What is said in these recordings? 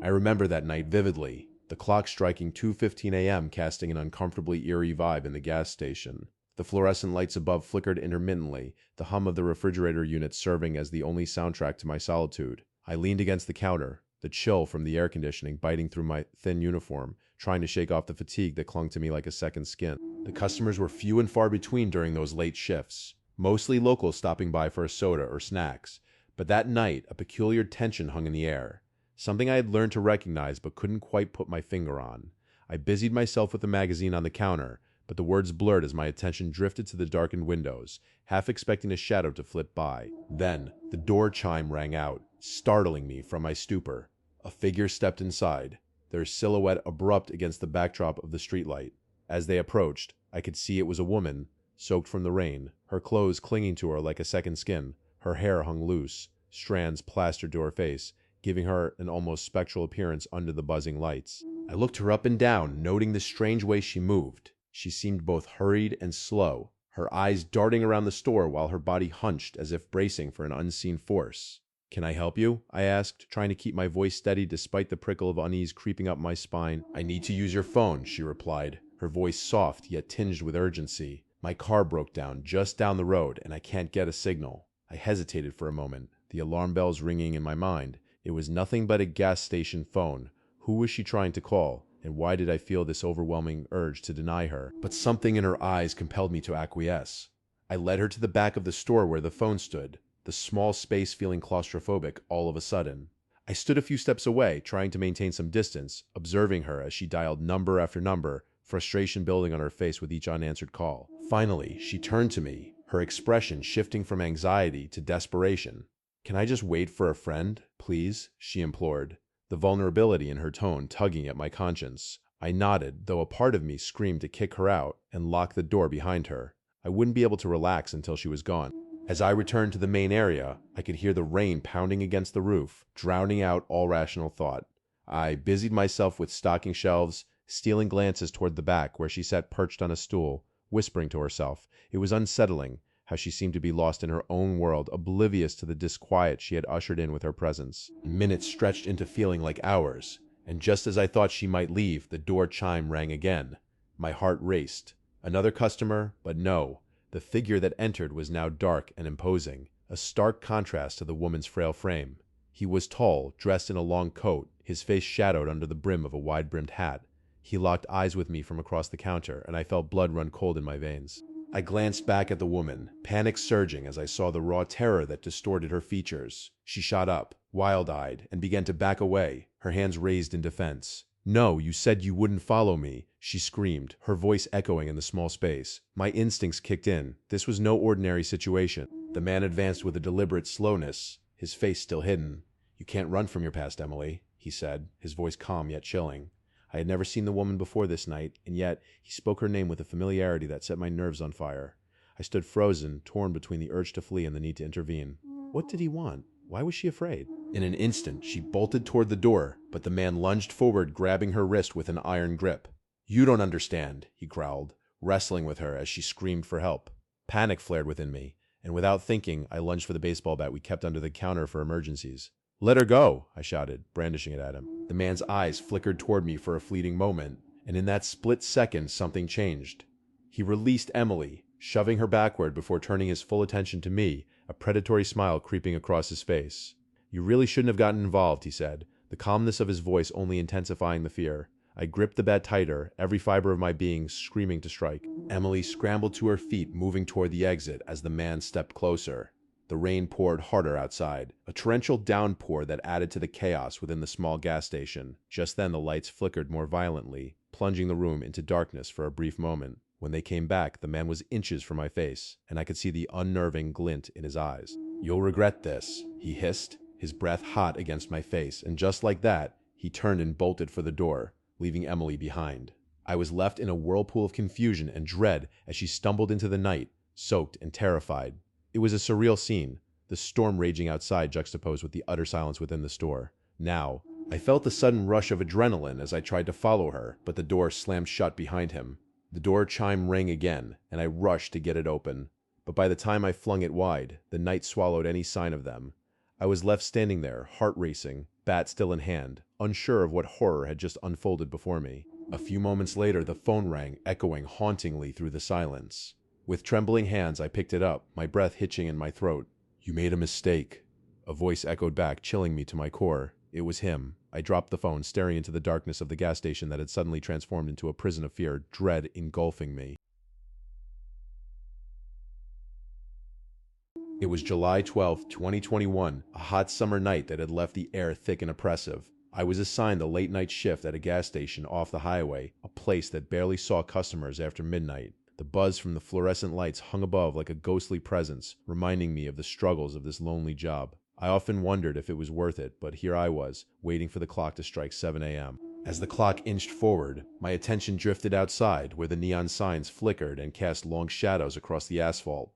I remember that night vividly, the clock striking 2:15 a.m. casting an uncomfortably eerie vibe in the gas station. The fluorescent lights above flickered intermittently, the hum of the refrigerator unit serving as the only soundtrack to my solitude. I leaned against the counter, the chill from the air conditioning biting through my thin uniform, trying to shake off the fatigue that clung to me like a second skin. The customers were few and far between during those late shifts, mostly locals stopping by for a soda or snacks. But that night, a peculiar tension hung in the air, something I had learned to recognize but couldn't quite put my finger on. I busied myself with the magazine on the counter, but the words blurred as my attention drifted to the darkened windows, half expecting a shadow to flit by. Then, the door chime rang out, startling me from my stupor. A figure stepped inside, their silhouette abrupt against the backdrop of the streetlight. As they approached, I could see it was a woman, soaked from the rain, her clothes clinging to her like a second skin. Her hair hung loose, strands plastered to her face, giving her an almost spectral appearance under the buzzing lights. I looked her up and down, noting the strange way she moved. She seemed both hurried and slow, her eyes darting around the store while her body hunched as if bracing for an unseen force. "Can I help you?" I asked, trying to keep my voice steady despite the prickle of unease creeping up my spine. "I need to use your phone," she replied, her voice soft yet tinged with urgency. "My car broke down just down the road, and I can't get a signal." I hesitated for a moment, the alarm bells ringing in my mind. It was nothing but a gas station phone. Who was she trying to call? And why did I feel this overwhelming urge to deny her? But something in her eyes compelled me to acquiesce. I led her to the back of the store where the phone stood, the small space feeling claustrophobic all of a sudden. I stood a few steps away, trying to maintain some distance, observing her as she dialed number after number, frustration building on her face with each unanswered call. Finally, she turned to me, her expression shifting from anxiety to desperation. "Can I just wait for a friend, please?" she implored, the vulnerability in her tone tugging at my conscience. I nodded, though a part of me screamed to kick her out and lock the door behind her. I wouldn't be able to relax until she was gone. As I returned to the main area, I could hear the rain pounding against the roof, drowning out all rational thought. I busied myself with stocking shelves, stealing glances toward the back where she sat perched on a stool, whispering to herself. It was unsettling how she seemed to be lost in her own world, oblivious to the disquiet she had ushered in with her presence. Minutes stretched into feeling like hours, and just as I thought she might leave, the door chime rang again. My heart raced. Another customer, but no. The figure that entered was now dark and imposing, a stark contrast to the woman's frail frame. He was tall, dressed in a long coat, his face shadowed under the brim of a wide-brimmed hat. He locked eyes with me from across the counter, and I felt blood run cold in my veins. I glanced back at the woman, panic surging as I saw the raw terror that distorted her features. She shot up, wild-eyed, and began to back away, her hands raised in defense. "No, you said you wouldn't follow me," she screamed, her voice echoing in the small space. My instincts kicked in. This was no ordinary situation. The man advanced with a deliberate slowness, his face still hidden. "You can't run from your past, Emily," he said, his voice calm yet chilling. I had never seen the woman before this night, and yet he spoke her name with a familiarity that set my nerves on fire. I stood frozen, torn between the urge to flee and the need to intervene. What did he want? Why was she afraid? In an instant, she bolted toward the door, but the man lunged forward, grabbing her wrist with an iron grip. "You don't understand," he growled, wrestling with her as she screamed for help. Panic flared within me, and without thinking, I lunged for the baseball bat we kept under the counter for emergencies. "Let her go," I shouted, brandishing it at him. The man's eyes flickered toward me for a fleeting moment, and in that split second, something changed. He released Emily, shoving her backward before turning his full attention to me, a predatory smile creeping across his face. "You really shouldn't have gotten involved," he said, the calmness of his voice only intensifying the fear. I gripped the bat tighter, every fiber of my being screaming to strike. Emily scrambled to her feet, moving toward the exit as the man stepped closer. The rain poured harder outside, a torrential downpour that added to the chaos within the small gas station. Just then the lights flickered more violently, plunging the room into darkness for a brief moment. When they came back, the man was inches from my face, and I could see the unnerving glint in his eyes. "You'll regret this," he hissed, his breath hot against my face, and just like that, he turned and bolted for the door, leaving Emily behind. I was left in a whirlpool of confusion and dread as she stumbled into the night, soaked and terrified. It was a surreal scene, the storm raging outside juxtaposed with the utter silence within the store. Now, I felt the sudden rush of adrenaline as I tried to follow her, but the door slammed shut behind him. The door chime rang again, and I rushed to get it open. But by the time I flung it wide, the night swallowed any sign of them. I was left standing there, heart racing, bat still in hand, unsure of what horror had just unfolded before me. A few moments later, the phone rang, echoing hauntingly through the silence. With trembling hands, I picked it up, my breath hitching in my throat. "You made a mistake." A voice echoed back, chilling me to my core. It was him. I dropped the phone, staring into the darkness of the gas station that had suddenly transformed into a prison of fear, dread engulfing me. It was July 12, 2021, a hot summer night that had left the air thick and oppressive. I was assigned a late-night shift at a gas station off the highway, a place that barely saw customers after midnight. The buzz from the fluorescent lights hung above like a ghostly presence, reminding me of the struggles of this lonely job. I often wondered if it was worth it, but here I was, waiting for the clock to strike 7 a.m. As the clock inched forward, my attention drifted outside, where the neon signs flickered and cast long shadows across the asphalt.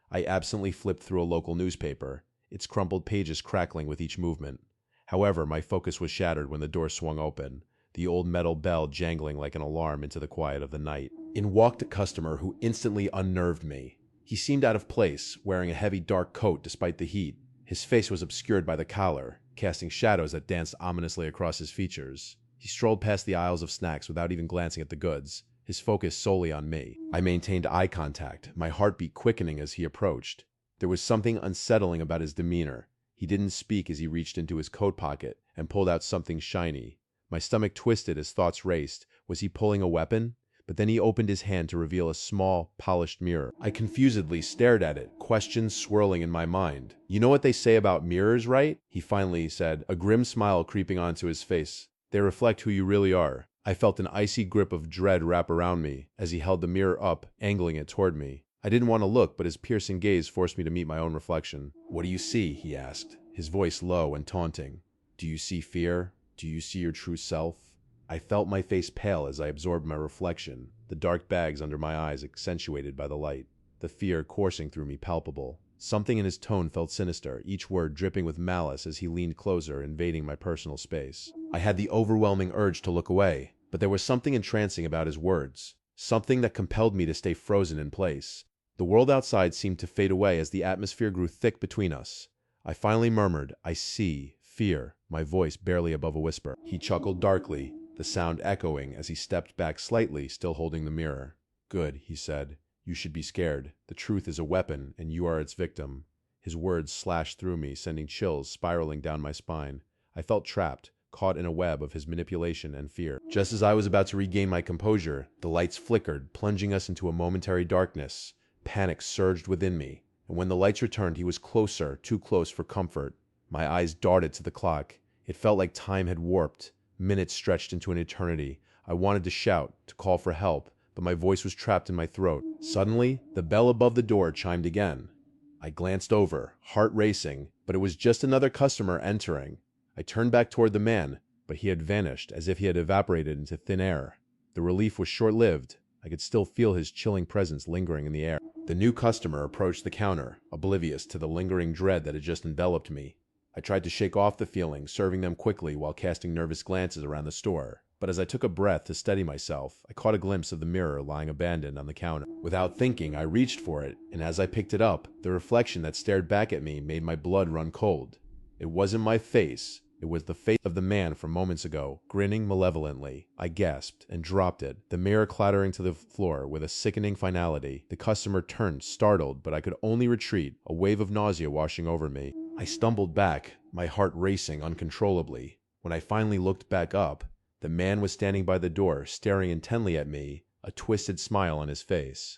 I absently flipped through a local newspaper, its crumpled pages crackling with each movement. However, my focus was shattered when the door swung open, the old metal bell jangling like an alarm into the quiet of the night. In walked a customer who instantly unnerved me. He seemed out of place, wearing a heavy dark coat despite the heat. His face was obscured by the collar, casting shadows that danced ominously across his features. He strolled past the aisles of snacks without even glancing at the goods, his focus solely on me. I maintained eye contact, my heartbeat quickening as he approached. There was something unsettling about his demeanor. He didn't speak as he reached into his coat pocket and pulled out something shiny. My stomach twisted as thoughts raced. Was he pulling a weapon? But then he opened his hand to reveal a small, polished mirror. I confusedly stared at it, questions swirling in my mind. "You know what they say about mirrors, right?" he finally said, a grim smile creeping onto his face. "They reflect who you really are." I felt an icy grip of dread wrap around me as he held the mirror up, angling it toward me. I didn't want to look, but his piercing gaze forced me to meet my own reflection. "What do you see?" he asked, his voice low and taunting. "Do you see fear? Do you see your true self?" I felt my face pale as I absorbed my reflection, the dark bags under my eyes accentuated by the light, the fear coursing through me palpable. Something in his tone felt sinister, each word dripping with malice as he leaned closer, invading my personal space. I had the overwhelming urge to look away, but there was something entrancing about his words, something that compelled me to stay frozen in place. The world outside seemed to fade away as the atmosphere grew thick between us. I finally murmured, "I see fear," my voice barely above a whisper. He chuckled darkly, the sound echoing as he stepped back slightly, still holding the mirror. "Good," he said. "You should be scared. The truth is a weapon, and you are its victim." His words slashed through me, sending chills spiraling down my spine. I felt trapped, caught in a web of his manipulation and fear. Just as I was about to regain my composure, the lights flickered, plunging us into a momentary darkness. Panic surged within me, and when the lights returned, he was closer, too close for comfort. My eyes darted to the clock. It felt like time had warped. Minutes stretched into an eternity. I wanted to shout, to call for help, but my voice was trapped in my throat. Suddenly, the bell above the door chimed again. I glanced over, heart racing, but it was just another customer entering. I turned back toward the man, but he had vanished, as if he had evaporated into thin air. The relief was short-lived. I could still feel his chilling presence lingering in the air. The new customer approached the counter, oblivious to the lingering dread that had just enveloped me. I tried to shake off the feeling, serving them quickly while casting nervous glances around the store. But as I took a breath to steady myself, I caught a glimpse of the mirror lying abandoned on the counter. Without thinking, I reached for it, and as I picked it up, the reflection that stared back at me made my blood run cold. It wasn't my face. It was the face of the man from moments ago, grinning malevolently. I gasped and dropped it, the mirror clattering to the floor with a sickening finality. The customer turned, startled, but I could only retreat, a wave of nausea washing over me. I stumbled back, my heart racing uncontrollably. When I finally looked back up, the man was standing by the door, staring intently at me, a twisted smile on his face.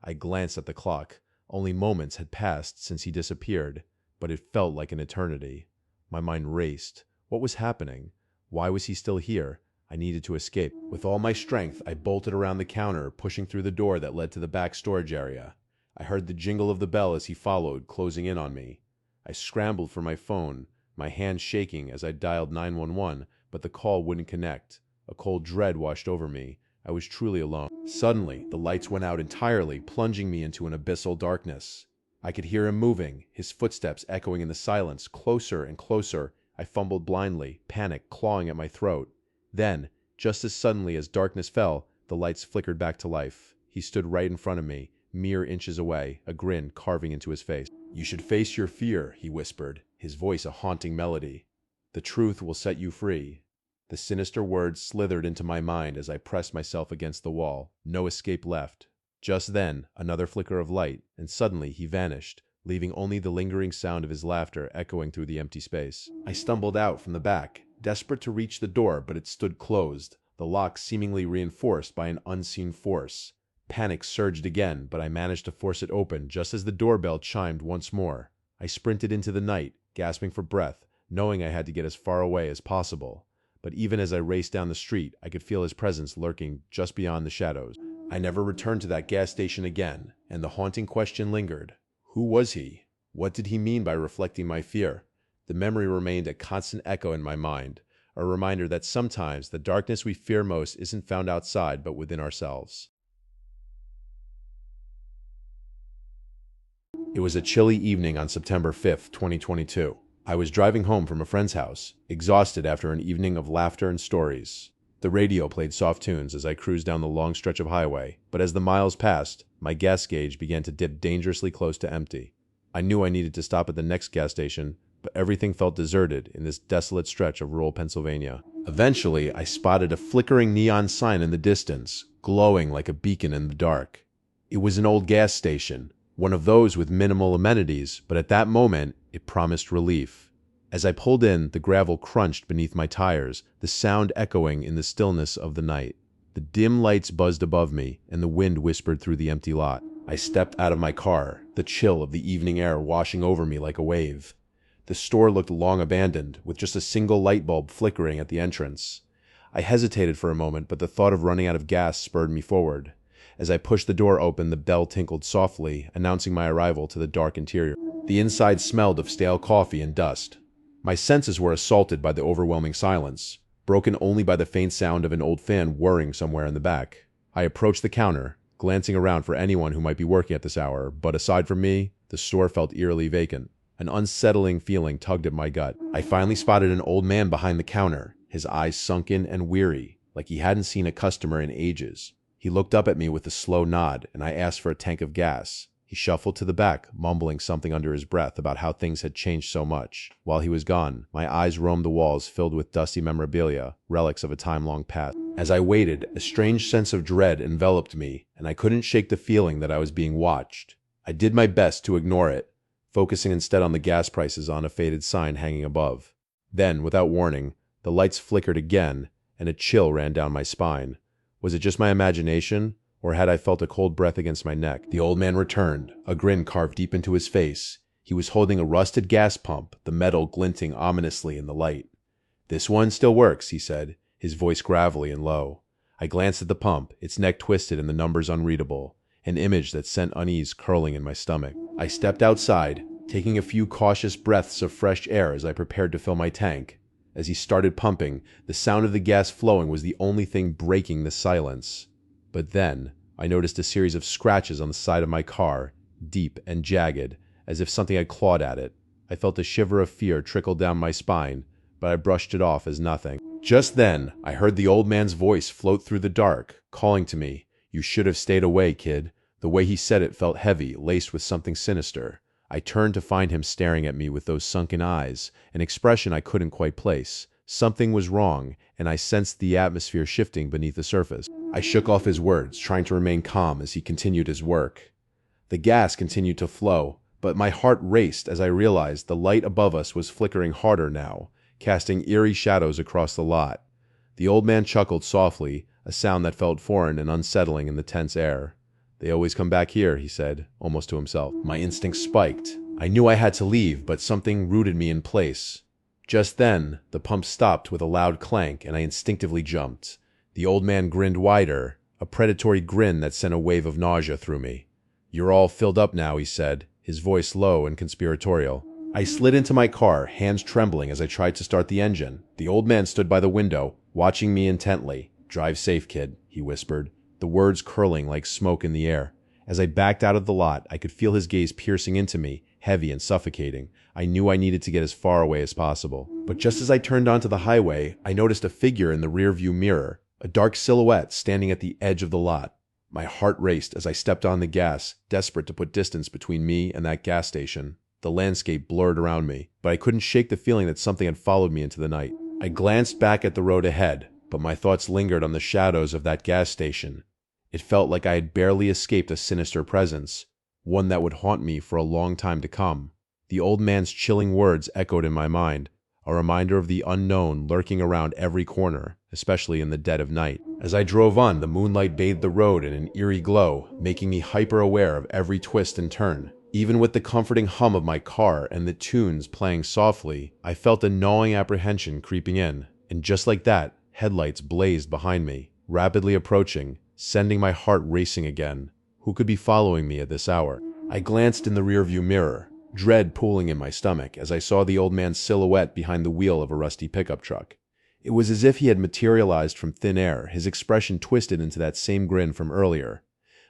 I glanced at the clock. Only moments had passed since he disappeared, but it felt like an eternity. My mind raced. What was happening? Why was he still here? I needed to escape. With all my strength, I bolted around the counter, pushing through the door that led to the back storage area. I heard the jingle of the bell as he followed, closing in on me. I scrambled for my phone, my hand shaking as I dialed 911, but the call wouldn't connect. A cold dread washed over me. I was truly alone. Suddenly, the lights went out entirely, plunging me into an abyssal darkness. I could hear him moving, his footsteps echoing in the silence, closer and closer. I fumbled blindly, panic clawing at my throat. Then, just as suddenly as darkness fell, the lights flickered back to life. He stood right in front of me, mere inches away, a grin carving into his face. "You should face your fear," he whispered, his voice a haunting melody. "The truth will set you free." The sinister words slithered into my mind as I pressed myself against the wall. No escape left. Just then, another flicker of light, and suddenly he vanished, leaving only the lingering sound of his laughter echoing through the empty space. I stumbled out from the back, desperate to reach the door, but it stood closed, the lock seemingly reinforced by an unseen force. Panic surged again, but I managed to force it open just as the doorbell chimed once more. I sprinted into the night, gasping for breath, knowing I had to get as far away as possible. But even as I raced down the street, I could feel his presence lurking just beyond the shadows. I never returned to that gas station again, and the haunting question lingered. Who was he? What did he mean by reflecting my fear? The memory remained a constant echo in my mind, a reminder that sometimes the darkness we fear most isn't found outside but within ourselves. It was a chilly evening on September 5th, 2022. I was driving home from a friend's house, exhausted after an evening of laughter and stories. The radio played soft tunes as I cruised down the long stretch of highway, but as the miles passed, my gas gauge began to dip dangerously close to empty. I knew I needed to stop at the next gas station, but everything felt deserted in this desolate stretch of rural Pennsylvania. Eventually, I spotted a flickering neon sign in the distance, glowing like a beacon in the dark. It was an old gas station, one of those with minimal amenities, but at that moment, it promised relief. As I pulled in, the gravel crunched beneath my tires, the sound echoing in the stillness of the night. The dim lights buzzed above me, and the wind whispered through the empty lot. I stepped out of my car, the chill of the evening air washing over me like a wave. The store looked long abandoned, with just a single light bulb flickering at the entrance. I hesitated for a moment, but the thought of running out of gas spurred me forward. As I pushed the door open, the bell tinkled softly, announcing my arrival to the dark interior. The inside smelled of stale coffee and dust. My senses were assaulted by the overwhelming silence, broken only by the faint sound of an old fan whirring somewhere in the back. I approached the counter, glancing around for anyone who might be working at this hour, but aside from me, the store felt eerily vacant. An unsettling feeling tugged at my gut. I finally spotted an old man behind the counter, his eyes sunken and weary, like he hadn't seen a customer in ages. He looked up at me with a slow nod, and I asked for a tank of gas. He shuffled to the back, mumbling something under his breath about how things had changed so much. While he was gone, my eyes roamed the walls filled with dusty memorabilia, relics of a time long past. As I waited, a strange sense of dread enveloped me, and I couldn't shake the feeling that I was being watched. I did my best to ignore it, focusing instead on the gas prices on a faded sign hanging above. Then, without warning, the lights flickered again, and a chill ran down my spine. Was it just my imagination, or had I felt a cold breath against my neck? The old man returned, a grin carved deep into his face. He was holding a rusted gas pump, the metal glinting ominously in the light. "This one still works," he said, his voice gravelly and low. I glanced at the pump, its neck twisted and the numbers unreadable, an image that sent unease curling in my stomach. I stepped outside, taking a few cautious breaths of fresh air as I prepared to fill my tank. As he started pumping, the sound of the gas flowing was the only thing breaking the silence. But then, I noticed a series of scratches on the side of my car, deep and jagged, as if something had clawed at it. I felt a shiver of fear trickle down my spine, but I brushed it off as nothing. Just then, I heard the old man's voice float through the dark, calling to me. "You should have stayed away, kid." The way he said it felt heavy, laced with something sinister. I turned to find him staring at me with those sunken eyes, an expression I couldn't quite place. Something was wrong, and I sensed the atmosphere shifting beneath the surface. I shook off his words, trying to remain calm as he continued his work. The gas continued to flow, but my heart raced as I realized the light above us was flickering harder now, casting eerie shadows across the lot. The old man chuckled softly, a sound that felt foreign and unsettling in the tense air. "They always come back here," he said, almost to himself. My instincts spiked. I knew I had to leave, but something rooted me in place. Just then, the pump stopped with a loud clank, and I instinctively jumped. The old man grinned wider, a predatory grin that sent a wave of nausea through me. "You're all filled up now," he said, his voice low and conspiratorial. I slid into my car, hands trembling as I tried to start the engine. The old man stood by the window, watching me intently. "Drive safe, kid," he whispered, the words curling like smoke in the air. As I backed out of the lot, I could feel his gaze piercing into me, heavy and suffocating. I knew I needed to get as far away as possible. But just as I turned onto the highway, I noticed a figure in the rearview mirror, a dark silhouette standing at the edge of the lot. My heart raced as I stepped on the gas, desperate to put distance between me and that gas station. The landscape blurred around me, but I couldn't shake the feeling that something had followed me into the night. I glanced back at the road ahead, but my thoughts lingered on the shadows of that gas station. It felt like I had barely escaped a sinister presence, one that would haunt me for a long time to come. The old man's chilling words echoed in my mind, a reminder of the unknown lurking around every corner, especially in the dead of night. As I drove on, the moonlight bathed the road in an eerie glow, making me hyper-aware of every twist and turn. Even with the comforting hum of my car and the tunes playing softly, I felt a gnawing apprehension creeping in, and just like that, headlights blazed behind me, rapidly approaching, sending my heart racing again. Who could be following me at this hour? I glanced in the rearview mirror, dread pooling in my stomach as I saw the old man's silhouette behind the wheel of a rusty pickup truck. It was as if he had materialized from thin air, his expression twisted into that same grin from earlier.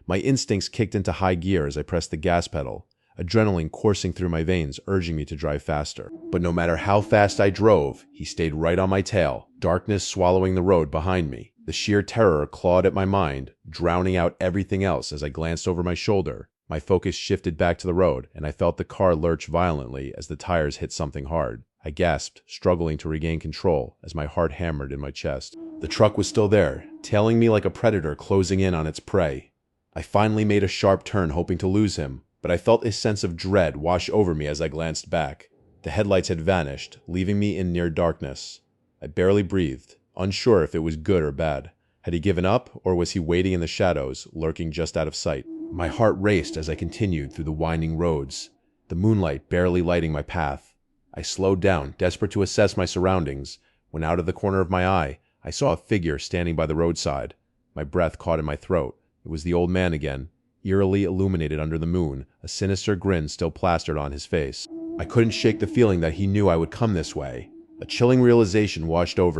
My instincts kicked into high gear as I pressed the gas pedal, adrenaline coursing through my veins, urging me to drive faster. But no matter how fast I drove, he stayed right on my tail, darkness swallowing the road behind me. The sheer terror clawed at my mind, drowning out everything else as I glanced over my shoulder. My focus shifted back to the road, and I felt the car lurch violently as the tires hit something hard. I gasped, struggling to regain control as my heart hammered in my chest. The truck was still there, tailing me like a predator closing in on its prey. I finally made a sharp turn, hoping to lose him, but I felt a sense of dread wash over me as I glanced back. The headlights had vanished, leaving me in near darkness. I barely breathed, unsure if it was good or bad. Had he given up, or was he waiting in the shadows, lurking just out of sight? My heart raced as I continued through the winding roads, the moonlight barely lighting my path. I slowed down, desperate to assess my surroundings, when out of the corner of my eye, I saw a figure standing by the roadside. My breath caught in my throat. It was the old man again, eerily illuminated under the moon, a sinister grin still plastered on his face. I couldn't shake the feeling that he knew I would come this way. A chilling realization washed over me.